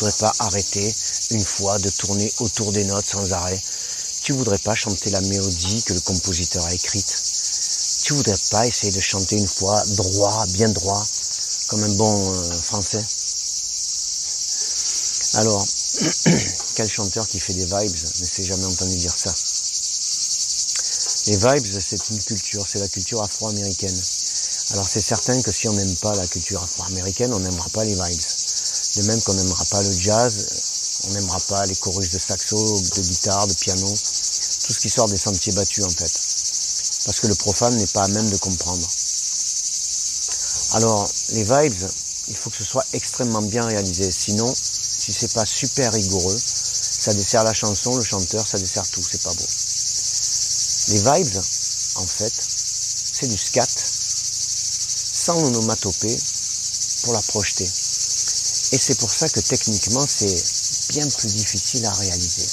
voudrais pas arrêter une fois de tourner autour des notes sans arrêt? Tu voudrais pas chanter la mélodie que le compositeur a écrite? Tu voudrais pas essayer de chanter une fois droit, bien droit, comme un bon français? Alors, quel chanteur qui fait des vibes ne s'est jamais entendu dire ça? Les vibes, c'est une culture, c'est la culture afro-américaine. Alors c'est certain que si on n'aime pas la culture afro-américaine, on n'aimera pas les vibes. De même qu'on n'aimera pas le jazz, on n'aimera pas les chorus de saxo, de guitare, de piano, tout ce qui sort des sentiers battus en fait. Parce que le profane n'est pas à même de comprendre. Alors, les vibes, il faut que ce soit extrêmement bien réalisé. Sinon, si c'est pas super rigoureux, ça dessert la chanson, le chanteur, ça dessert tout, c'est pas beau. Les vibes, en fait, c'est du scat, sans onomatopée, pour la projeter. Et c'est pour ça que techniquement, c'est bien plus difficile à réaliser.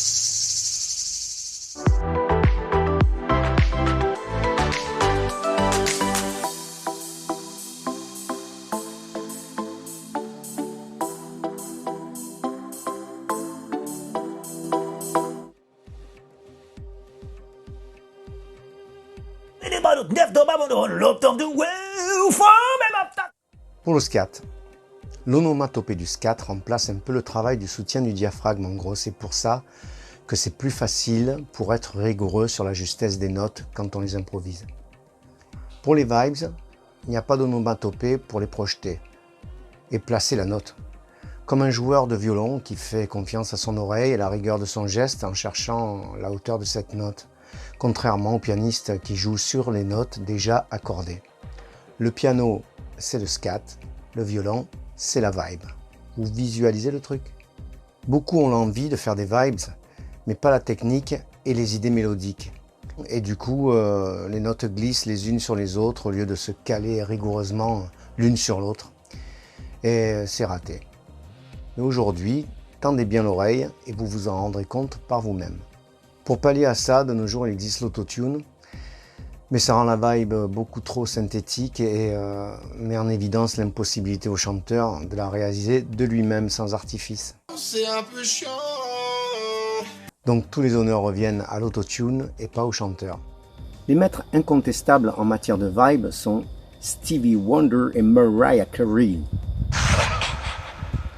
Pour le scat, l'onomatopée du scat remplace un peu le travail du soutien du diaphragme. En gros, c'est pour ça que c'est plus facile pour être rigoureux sur la justesse des notes quand on les improvise. Pour les vibes, il n'y a pas d'onomatopée pour les projeter et placer la note. Comme un joueur de violon qui fait confiance à son oreille et la rigueur de son geste en cherchant la hauteur de cette note, contrairement au pianiste qui joue sur les notes déjà accordées. Le piano, c'est le scat, le violon, c'est la vibe. Vous visualisez le truc? Beaucoup ont l'envie de faire des vibes, mais pas la technique et les idées mélodiques. Et du coup, les notes glissent les unes sur les autres au lieu de se caler rigoureusement l'une sur l'autre. Et c'est raté. Mais aujourd'hui, tendez bien l'oreille et vous vous en rendrez compte par vous-même. Pour pallier à ça, de nos jours, il existe l'autotune, mais ça rend la vibe beaucoup trop synthétique et met en évidence l'impossibilité au chanteur de la réaliser de lui-même sans artifice. C'est un peu chiant. Donc tous les honneurs reviennent à l'autotune et pas au chanteur. Les maîtres incontestables en matière de vibe sont Stevie Wonder et Mariah Carey.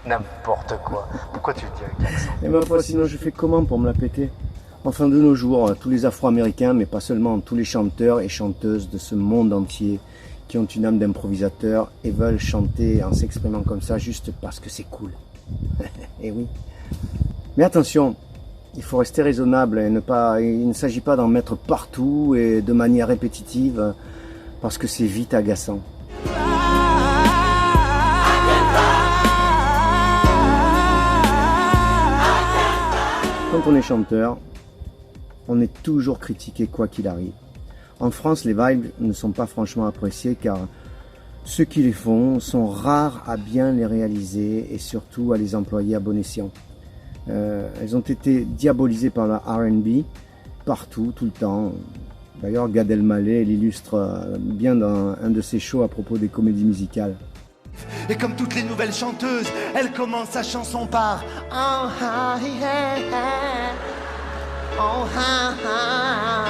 N'importe quoi. Pourquoi tu le dis avec l'accent? Et ma foi, sinon je fais comment pour me la péter? Enfin, de nos jours, tous les Afro-Américains, mais pas seulement, tous les chanteurs et chanteuses de ce monde entier qui ont une âme d'improvisateur et veulent chanter en s'exprimant comme ça juste parce que c'est cool. Et oui. Mais attention, il faut rester raisonnable et il ne s'agit pas d'en mettre partout et de manière répétitive parce que c'est vite agaçant. Quand on est chanteur, on est toujours critiqué quoi qu'il arrive. En France, les vibes ne sont pas franchement appréciées car ceux qui les font sont rares à bien les réaliser et surtout à les employer à bon escient. Elles ont été diabolisées par la R&B partout, tout le temps. D'ailleurs, Gad Elmaleh l'illustre bien dans un de ses shows à propos des comédies musicales. Et comme toutes les nouvelles chanteuses, elle commence sa chanson par oh, ah, yeah. Oh, ah, ah.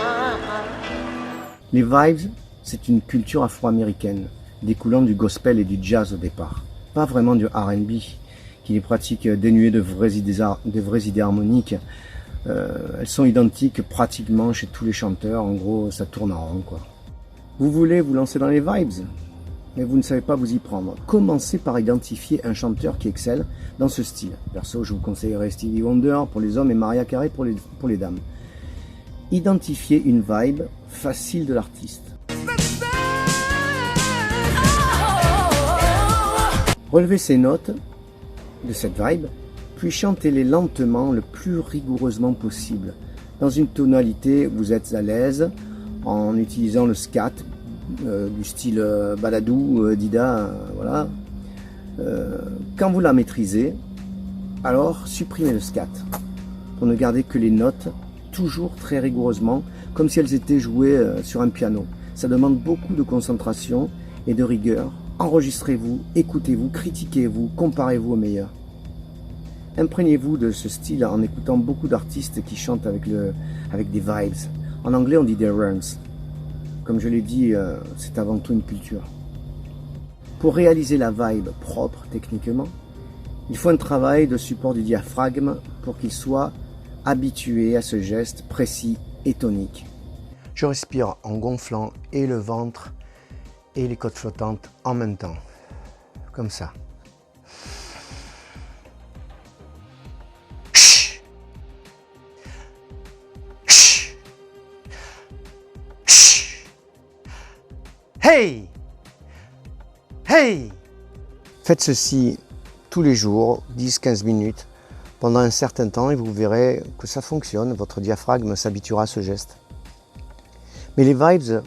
Les vibes, c'est une culture afro-américaine, découlant du gospel et du jazz au départ. Pas vraiment du R&B, qui les pratique dénuées de vraies idées harmoniques. Elles sont identiques pratiquement chez tous les chanteurs, en gros ça tourne en rond quoi. Vous voulez vous lancer dans les vibes, mais vous ne savez pas vous y prendre. Commencez par identifier un chanteur qui excelle dans ce style. Perso, je vous conseillerais Stevie Wonder pour les hommes et Mariah Carey pour les dames. Identifiez une vibe facile de l'artiste. Relevez ces notes de cette vibe, puis chantez-les lentement, le plus rigoureusement possible. Dans une tonalité où vous êtes à l'aise, en utilisant le scat, du style Baladou, Dida, voilà. Quand vous la maîtrisez, alors supprimez le scat, pour ne garder que les notes, toujours très rigoureusement, comme si elles étaient jouées sur un piano. Ça demande beaucoup de concentration et de rigueur. Enregistrez-vous, écoutez-vous, critiquez-vous, comparez-vous au meilleur. Imprégnez-vous de ce style en écoutant beaucoup d'artistes qui chantent avec des vibes. En anglais, on dit des runs. Comme je l'ai dit, c'est avant tout une culture. Pour réaliser la vibe propre techniquement, il faut un travail de support du diaphragme pour qu'il soit habitué à ce geste précis et tonique. Je respire en gonflant et le ventre et les côtes flottantes en même temps, comme ça. Hey! Hey! Faites ceci tous les jours, 10-15 minutes, pendant un certain temps et vous verrez que ça fonctionne, votre diaphragme s'habituera à ce geste. Mais les vibes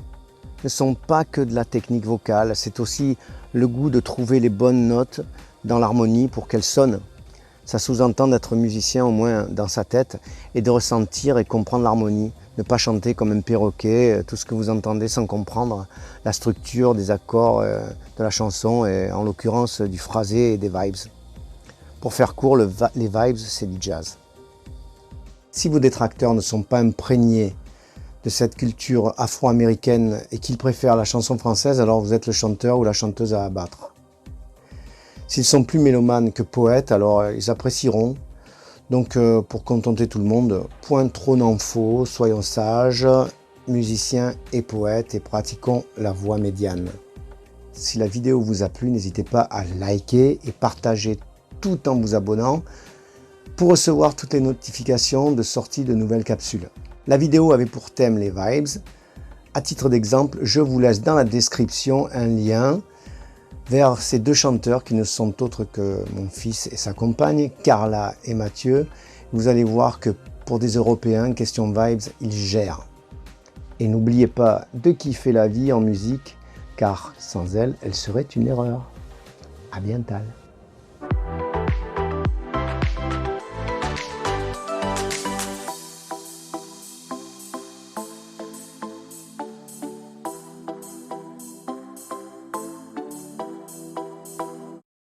ne sont pas que de la technique vocale, c'est aussi le goût de trouver les bonnes notes dans l'harmonie pour qu'elles sonnent. Ça sous-entend d'être musicien au moins dans sa tête et de ressentir et comprendre l'harmonie. Ne pas chanter comme un perroquet, tout ce que vous entendez sans comprendre la structure des accords de la chanson et en l'occurrence du phrasé et des vibes. Pour faire court, les vibes, c'est du jazz. Si vos détracteurs ne sont pas imprégnés de cette culture afro-américaine et qu'ils préfèrent la chanson française, alors vous êtes le chanteur ou la chanteuse à abattre. S'ils sont plus mélomanes que poètes, alors ils apprécieront. Donc pour contenter tout le monde, point trop n'en faut, soyons sages, musiciens et poètes et pratiquons la voix médiane. Si la vidéo vous a plu, n'hésitez pas à liker et partager tout en vous abonnant pour recevoir toutes les notifications de sortie de nouvelles capsules. La vidéo avait pour thème les vibes. À titre d'exemple, je vous laisse dans la description un lien vers ces deux chanteurs qui ne sont autres que mon fils et sa compagne, Carla et Mathieu. Vous allez voir que pour des Européens, question vibes, ils gèrent. Et n'oubliez pas de kiffer la vie en musique, car sans elle, elle serait une erreur. À bientôt.